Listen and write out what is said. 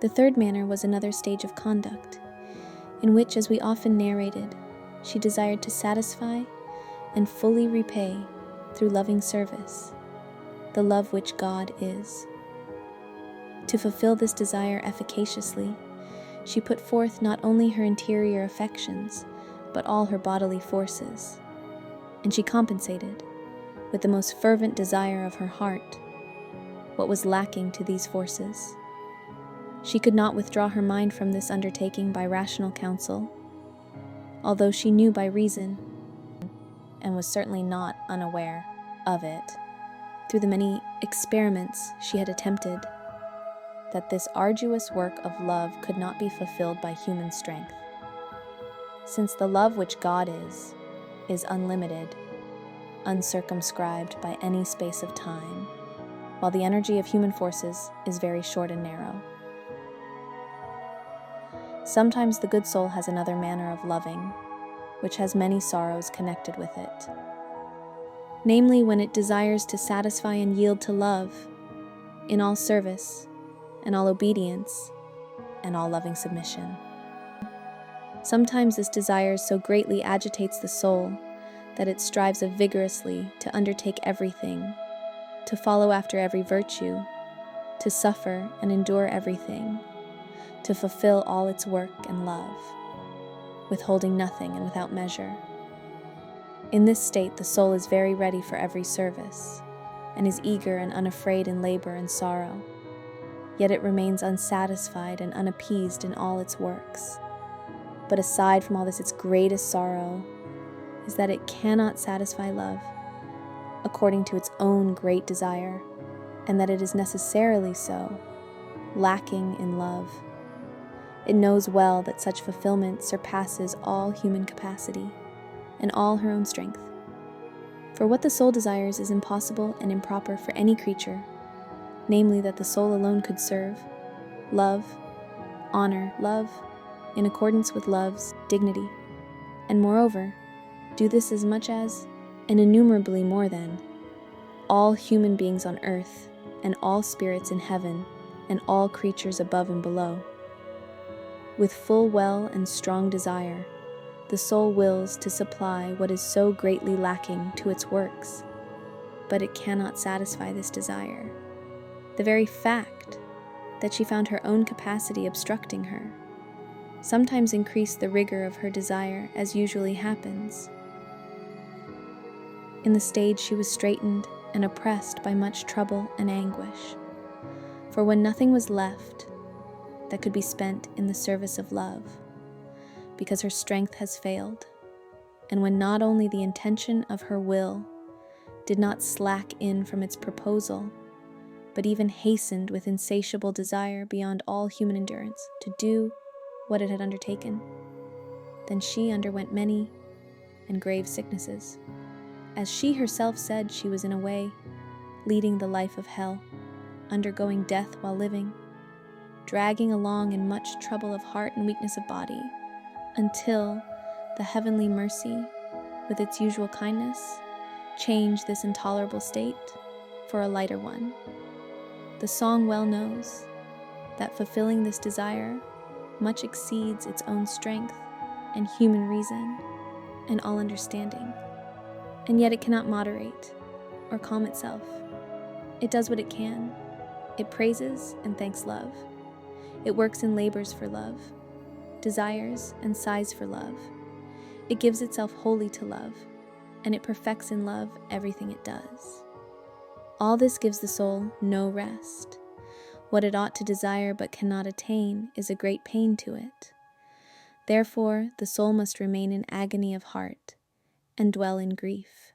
The third manner was another stage of conduct, in which, as we often narrated, she desired to satisfy and fully repay, through loving service, the love which God is. To fulfill this desire efficaciously, she put forth not only her interior affections, but all her bodily forces, and she compensated, with the most fervent desire of her heart, what was lacking to these forces. She could not withdraw her mind from this undertaking by rational counsel, although she knew by reason, and was certainly not unaware of it, through the many experiments she had attempted, that this arduous work of love could not be fulfilled by human strength, since the love which God is unlimited, uncircumscribed by any space of time, while the energy of human forces is very short and narrow. Sometimes the good soul has another manner of loving, which has many sorrows connected with it, namely when it desires to satisfy and yield to love in all service and all obedience and all loving submission. Sometimes this desire so greatly agitates the soul that it strives vigorously to undertake everything, to follow after every virtue, to suffer and endure everything, to fulfill all its work and love, withholding nothing and without measure. In this state, the soul is very ready for every service, and is eager and unafraid in labor and sorrow, yet it remains unsatisfied and unappeased in all its works. But aside from all this, its greatest sorrow is that it cannot satisfy love according to its own great desire, and that it is necessarily so, lacking in love. It knows well that such fulfillment surpasses all human capacity and all her own strength. For what the soul desires is impossible and improper for any creature, namely that the soul alone could serve, love, honor, love, in accordance with love's dignity, and moreover, do this as much as, and innumerably more than, all human beings on earth, and all spirits in heaven, and all creatures above and below. With full well and strong desire, the soul wills to supply what is so greatly lacking to its works, but it cannot satisfy this desire. The very fact that she found her own capacity obstructing her sometimes increased the rigor of her desire, as usually happens. In the stage she was straitened and oppressed by much trouble and anguish, for when nothing was left that could be spent in the service of love, because her strength has failed, and when not only the intention of her will did not slack in from its proposal, but even hastened with insatiable desire beyond all human endurance to do what it had undertaken, then she underwent many and grave sicknesses. As she herself said, she was in a way leading the life of hell, undergoing death while living, dragging along in much trouble of heart and weakness of body, until the heavenly mercy, with its usual kindness, changed this intolerable state for a lighter one. The song well knows that fulfilling this desire much exceeds its own strength and human reason and all understanding, and yet it cannot moderate or calm itself. It does what it can. It praises and thanks love. It works and labors for love, desires and sighs for love. It gives itself wholly to love, and it perfects in love everything it does. All this gives the soul no rest. What it ought to desire but cannot attain is a great pain to it. Therefore, the soul must remain in agony of heart and dwell in grief.